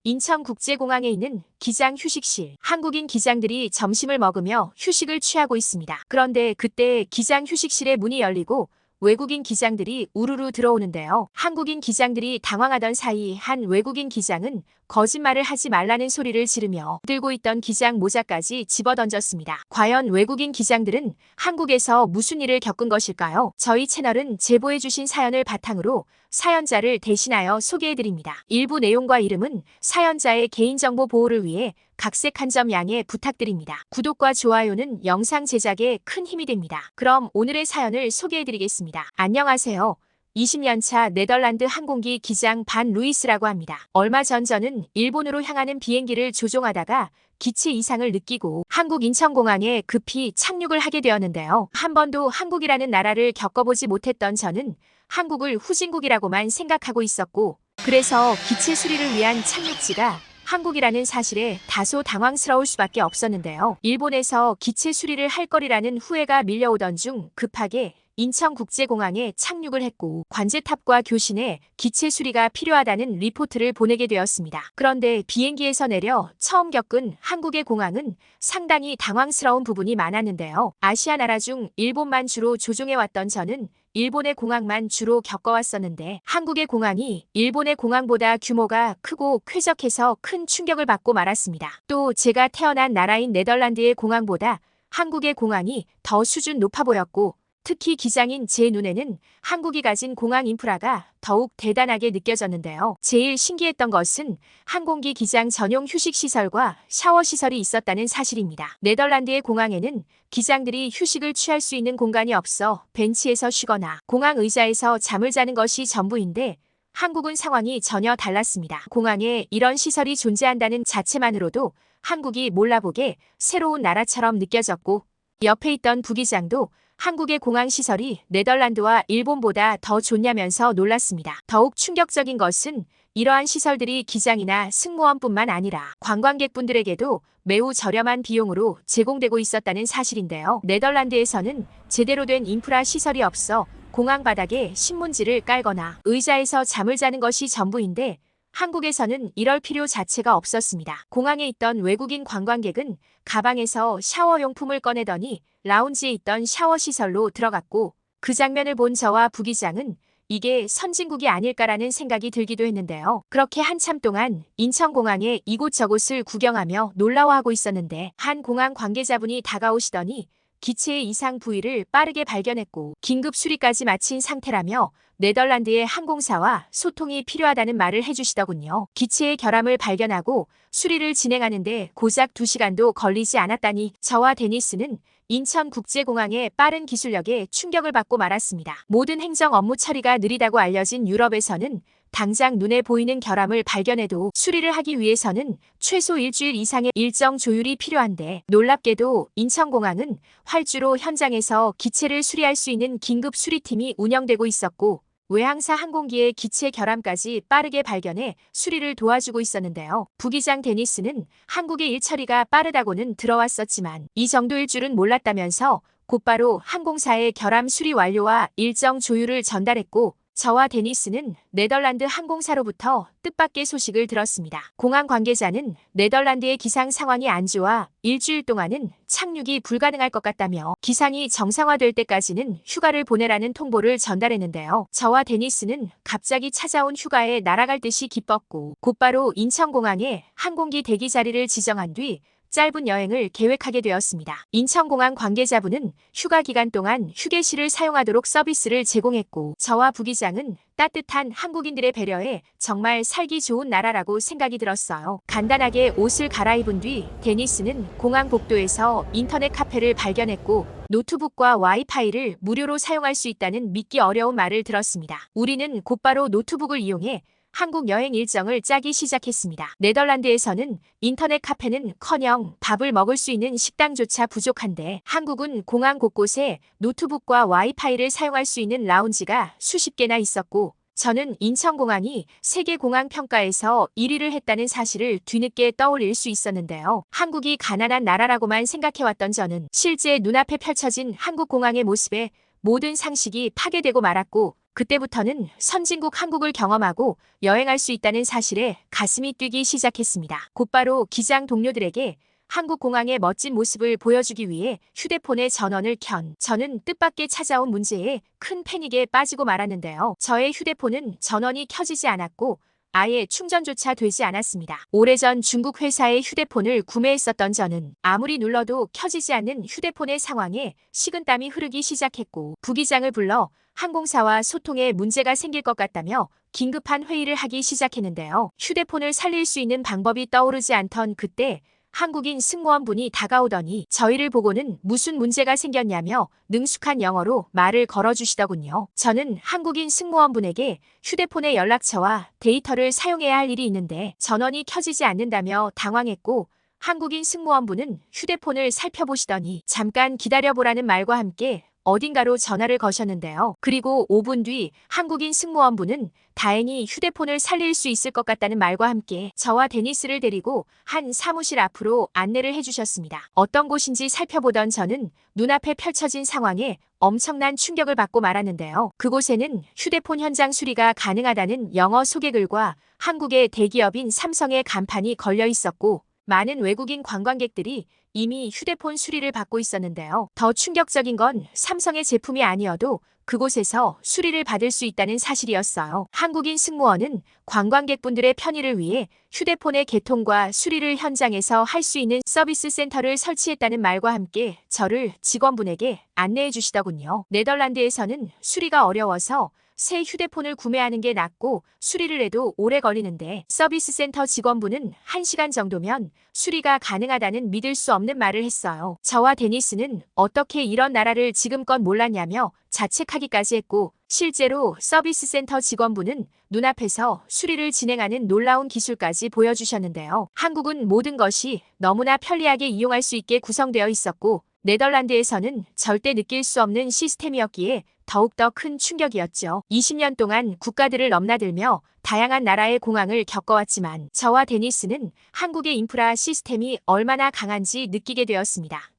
인천국제공항에 있는 기장 휴식실. 한국인 기장들이 점심을 먹으며 휴식을 취하고 있습니다. 그런데 그때 기장 휴식실의 문이 열리고 외국인 기장들이 우르르 들어오는데요. 한국인 기장들이 당황하던 사이 한 외국인 기장은 거짓말을 하지 말라는 소리를 지르며 들고 있던 기장 모자까지 집어던졌습니다. 과연 외국인 기장들은 한국에서 무슨 일을 겪은 것일까요? 저희 채널은 제보해주신 사연을 바탕으로 사연자를 대신하여 소개해드립니다. 일부 내용과 이름은 사연자의 개인정보 보호를 위해 각색한 점 양해 부탁드립니다. 구독과 좋아요는 영상 제작에 큰 힘이 됩니다. 그럼 오늘의 사연을 소개해드리겠습니다. 안녕하세요. 20년차 네덜란드 항공기 기장 반 루이스라고 합니다. 얼마 전 저는 일본으로 향하는 비행기를 조종하다가 기체 이상을 느끼고 한국 인천공항에 급히 착륙을 하게 되었는데요. 한 번도 한국이라는 나라를 겪어보지 못했던 저는 한국을 후진국이라고만 생각하고 있었고, 그래서 기체 수리를 위한 착륙지가 한국이라는 사실에 다소 당황스러울 수밖에 없었는데요. 일본에서 기체 수리를 할 거리라는 후회가 밀려오던 중 급하게 인천국제공항에 착륙을 했고 관제탑과 교신에 기체 수리가 필요하다는 리포트를 보내게 되었습니다. 그런데 비행기에서 내려 처음 겪은 한국의 공항은 상당히 당황스러운 부분이 많았는데요. 아시아 나라 중 일본만 주로 조종해왔던 저는 일본의 공항만 주로 겪어왔었는데 한국의 공항이 일본의 공항보다 규모가 크고 쾌적해서 큰 충격을 받고 말았습니다. 또 제가 태어난 나라인 네덜란드의 공항보다 한국의 공항이 더 수준 높아 보였고 특히 기장인 제 눈에는 한국이 가진 공항 인프라가 더욱 대단하게 느껴졌는데요. 제일 신기했던 것은 항공기 기장 전용 휴식시설과 샤워시설이 있었다는 사실입니다. 네덜란드의 공항에는 기장들이 휴식을 취할 수 있는 공간이 없어 벤치에서 쉬거나 공항 의자에서 잠을 자는 것이 전부인데 한국은 상황이 전혀 달랐습니다. 공항에 이런 시설이 존재한다는 자체만으로도 한국이 몰라보게 새로운 나라처럼 느껴졌고 옆에 있던 부기장도 한국의 공항시설이 네덜란드와 일본보다 더 좋냐면서 놀랐습니다. 더욱 충격적인 것은 이러한 시설들이 기장이나 승무원뿐만 아니라 관광객분들에게도 매우 저렴한 비용으로 제공되고 있었다는 사실인데요. 네덜란드에서는 제대로 된 인프라 시설이 없어 공항 바닥에 신문지를 깔거나 의자에서 잠을 자는 것이 전부인데 한국에서는 이럴 필요 자체가 없었습니다. 공항에 있던 외국인 관광객은 가방에서 샤워용품을 꺼내더니 라운지에 있던 샤워시설로 들어갔고 그 장면을 본 저와 부기장은 이게 선진국이 아닐까라는 생각이 들기도 했는데요. 그렇게 한참 동안 인천공항의 이곳저곳을 구경하며 놀라워하고 있었는데 한 공항 관계자분이 다가오시더니 기체의 이상 부위를 빠르게 발견했고 긴급 수리까지 마친 상태라며 네덜란드의 항공사와 소통이 필요하다는 말을 해주시더군요. 기체의 결함을 발견하고 수리를 진행하는데 고작 2시간도 걸리지 않았다니 저와 데니스는 인천국제공항의 빠른 기술력에 충격을 받고 말았습니다. 모든 행정 업무 처리가 느리다고 알려진 유럽에서는 당장 눈에 보이는 결함을 발견해도 수리를 하기 위해서는 최소 일주일 이상의 일정 조율이 필요한데 놀랍게도 인천공항은 활주로 현장에서 기체를 수리할 수 있는 긴급 수리팀이 운영되고 있었고 외항사 항공기의 기체 결함까지 빠르게 발견해 수리를 도와주고 있었는데요. 부기장 데니스는 한국의 일처리가 빠르다고는 들어왔었지만 이 정도일 줄은 몰랐다면서 곧바로 항공사의 결함 수리 완료와 일정 조율을 전달했고 저와 데니스는 네덜란드 항공사로부터 뜻밖의 소식을 들었습니다. 공항 관계자는 네덜란드의 기상 상황이 안 좋아 일주일 동안은 착륙이 불가능할 것 같다며 기상이 정상화될 때까지는 휴가를 보내라는 통보를 전달했는데요. 저와 데니스는 갑자기 찾아온 휴가에 날아갈 듯이 기뻤고 곧바로 인천공항에 항공기 대기 자리를 지정한 뒤 짧은 여행을 계획하게 되었습니다. 인천공항 관계자분은 휴가 기간 동안 휴게실을 사용하도록 서비스를 제공했고 저와 부기장은 따뜻한 한국인들의 배려에 정말 살기 좋은 나라라고 생각이 들었어요. 간단하게 옷을 갈아입은 뒤 데니스는 공항 복도에서 인터넷 카페를 발견했고 노트북과 와이파이를 무료로 사용할 수 있다는 믿기 어려운 말을 들었습니다. 우리는 곧바로 노트북을 이용해 한국 여행 일정을 짜기 시작했습니다. 네덜란드에서는 인터넷 카페는커녕 밥을 먹을 수 있는 식당조차 부족한데 한국은 공항 곳곳에 노트북과 와이파이를 사용할 수 있는 라운지가 수십 개나 있었고 저는 인천공항이 세계공항 평가에서 1위를 했다는 사실을 뒤늦게 떠올릴 수 있었는데요. 한국이 가난한 나라라고만 생각해왔던 저는 실제 눈앞에 펼쳐진 한국 공항의 모습에 모든 상식이 파괴되고 말았고 그때부터는 선진국 한국을 경험하고 여행할 수 있다는 사실에 가슴이 뛰기 시작했습니다. 곧바로 기장 동료들에게 한국 공항의 멋진 모습을 보여주기 위해 휴대폰에 전원을 저는 뜻밖의 찾아온 문제에 큰 패닉에 빠지고 말았는데요. 저의 휴대폰은 전원이 켜지지 않았고 아예 충전조차 되지 않았습니다. 오래전 중국 회사의 휴대폰을 구매했었던 저는 아무리 눌러도 켜지지 않는 휴대폰의 상황에 식은땀이 흐르기 시작했고 부기장을 불러 항공사와 소통에 문제가 생길 것 같다며 긴급한 회의를 하기 시작했는데요. 휴대폰을 살릴 수 있는 방법이 떠오르지 않던 그때 한국인 승무원분이 다가오더니 저희를 보고는 무슨 문제가 생겼냐며 능숙한 영어로 말을 걸어주시더군요. 저는 한국인 승무원분에게 휴대폰의 연락처와 데이터를 사용해야 할 일이 있는데 전원이 켜지지 않는다며 당황했고 한국인 승무원분은 휴대폰을 살펴보시더니 잠깐 기다려보라는 말과 함께 어딘가로 전화를 거셨는데요. 그리고 5분 뒤 한국인 승무원분은 다행히 휴대폰을 살릴 수 있을 것 같다는 말과 함께 저와 데니스를 데리고 한 사무실 앞으로 안내를 해주셨습니다. 어떤 곳인지 살펴보던 저는 눈앞에 펼쳐진 상황에 엄청난 충격을 받고 말았는데요. 그곳에는 휴대폰 현장 수리가 가능하다는 영어 소개글과 한국의 대기업인 삼성의 간판이 걸려 있었고 많은 외국인 관광객들이 이미 휴대폰 수리를 받고 있었는데요. 더 충격적인 건 삼성의 제품이 아니어도 그곳에서 수리를 받을 수 있다는 사실이었어요. 한국인 승무원은 관광객분들의 편의를 위해 휴대폰의 개통과 수리를 현장에서 할 수 있는 서비스 센터를 설치했다는 말과 함께 저를 직원분에게 안내해 주시더군요. 네덜란드에서는 수리가 어려워서 새 휴대폰을 구매하는 게 낫고 수리를 해도 오래 걸리는데 서비스 센터 직원분은 1시간 정도면 수리가 가능하다는 믿을 수 없는 말을 했어요. 저와 데니스는 어떻게 이런 나라를 지금껏 몰랐냐며 자책하기까지 했고 실제로 서비스 센터 직원분은 눈앞에서 수리를 진행하는 놀라운 기술까지 보여주셨는데요. 한국은 모든 것이 너무나 편리하게 이용할 수 있게 구성되어 있었고 네덜란드에서는 절대 느낄 수 없는 시스템이었기에 더욱더 큰 충격이었죠. 20년 동안 국가들을 넘나들며 다양한 나라의 공항을 겪어왔지만 저와 데니스는 한국의 인프라 시스템이 얼마나 강한지 느끼게 되었습니다.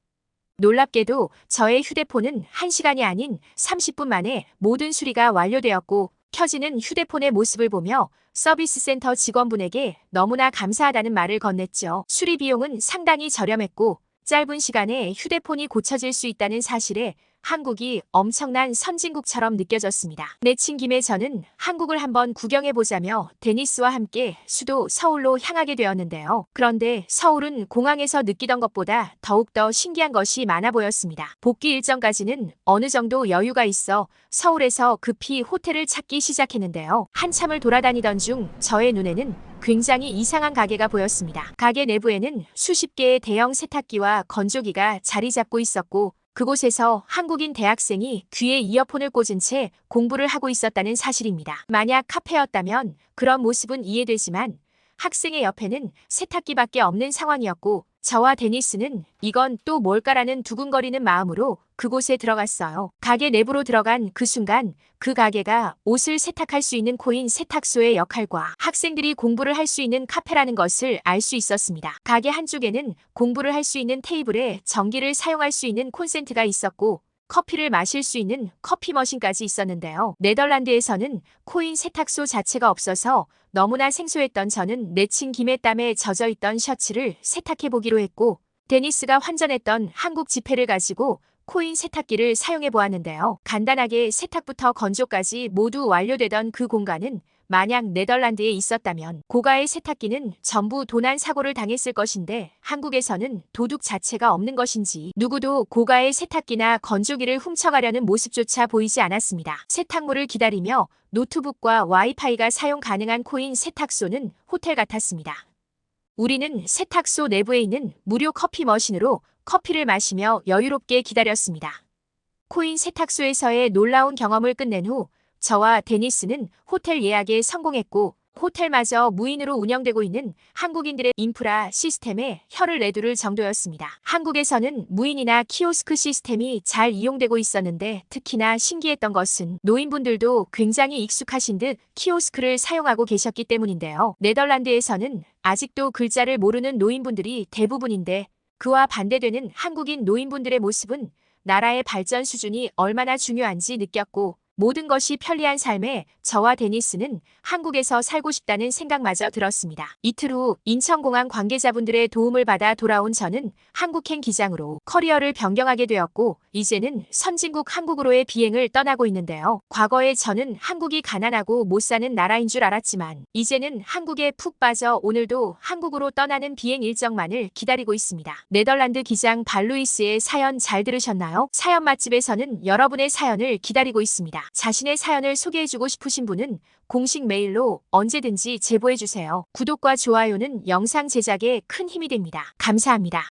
놀랍게도 저의 휴대폰은 1시간이 아닌 30분 만에 모든 수리가 완료되었고 켜지는 휴대폰의 모습을 보며 서비스 센터 직원분에게 너무나 감사하다는 말을 건넸죠. 수리 비용은 상당히 저렴했고 짧은 시간에 휴대폰이 고쳐질 수 있다는 사실에 한국이 엄청난 선진국처럼 느껴졌습니다. 내친 김에 저는 한국을 한번 구경해보자며 데니스와 함께 수도 서울로 향하게 되었는데요. 그런데 서울은 공항에서 느끼던 것보다 더욱더 신기한 것이 많아 보였습니다. 복귀 일정까지는 어느 정도 여유가 있어 서울에서 급히 호텔을 찾기 시작했는데요. 한참을 돌아다니던 중 저의 눈에는 굉장히 이상한 가게가 보였습니다. 가게 내부에는 수십 개의 대형 세탁기와 건조기가 자리 잡고 있었고 그곳에서 한국인 대학생이 귀에 이어폰을 꽂은 채 공부를 하고 있었다는 사실입니다. 만약 카페였다면 그런 모습은 이해되지만 학생의 옆에는 세탁기밖에 없는 상황이었고 저와 데니스는 이건 또 뭘까라는 두근거리는 마음으로 그곳에 들어갔어요. 가게 내부로 들어간 그 순간 그 가게가 옷을 세탁할 수 있는 코인 세탁소의 역할과 학생들이 공부를 할 수 있는 카페라는 것을 알 수 있었습니다. 가게 한쪽에는 공부를 할 수 있는 테이블에 전기를 사용할 수 있는 콘센트가 있었고 커피를 마실 수 있는 커피 머신까지 있었는데요. 네덜란드에서는 코인 세탁소 자체가 없어서 너무나 생소했던 저는 내친 김에 땀에 젖어있던 셔츠를 세탁해보기로 했고 데니스가 환전했던 한국 지폐를 가지고 코인 세탁기를 사용해 보았는데요. 간단하게 세탁부터 건조까지 모두 완료되던 그 공간은 만약 네덜란드에 있었다면 고가의 세탁기는 전부 도난 사고를 당했을 것인데 한국에서는 도둑 자체가 없는 것인지 누구도 고가의 세탁기나 건조기를 훔쳐가려는 모습조차 보이지 않았습니다. 세탁물을 기다리며 노트북과 와이파이가 사용 가능한 코인 세탁소는 호텔 같았습니다. 우리는 세탁소 내부에 있는 무료 커피 머신으로 커피를 마시며 여유롭게 기다렸습니다. 코인 세탁소에서의 놀라운 경험을 끝낸 후 저와 데니스는 호텔 예약에 성공했고 호텔마저 무인으로 운영되고 있는 한국인들의 인프라 시스템에 혀를 내두를 정도였습니다. 한국에서는 무인이나 키오스크 시스템이 잘 이용되고 있었는데 특히나 신기했던 것은 노인분들도 굉장히 익숙하신 듯 키오스크를 사용하고 계셨기 때문인데요. 네덜란드에서는 아직도 글자를 모르는 노인분들이 대부분인데 그와 반대되는 한국인 노인분들의 모습은 나라의 발전 수준이 얼마나 중요한지 느꼈고 모든 것이 편리한 삶에 저와 데니스는 한국에서 살고 싶다는 생각마저 들었습니다. 이틀 후 인천공항 관계자분들의 도움을 받아 돌아온 저는 한국행 기장으로 커리어를 변경하게 되었고 이제는 선진국 한국으로의 비행을 떠나고 있는데요. 과거에 저는 한국이 가난하고 못 사는 나라인 줄 알았지만 이제는 한국에 푹 빠져 오늘도 한국으로 떠나는 비행 일정만을 기다리고 있습니다. 네덜란드 기장 발루이스의 사연 잘 들으셨나요? 사연 맛집에서는 여러분의 사연을 기다리고 있습니다. 자신의 사연을 소개해주고 싶으신 분은 공식 메일로 언제든지 제보해주세요. 구독과 좋아요는 영상 제작에 큰 힘이 됩니다. 감사합니다.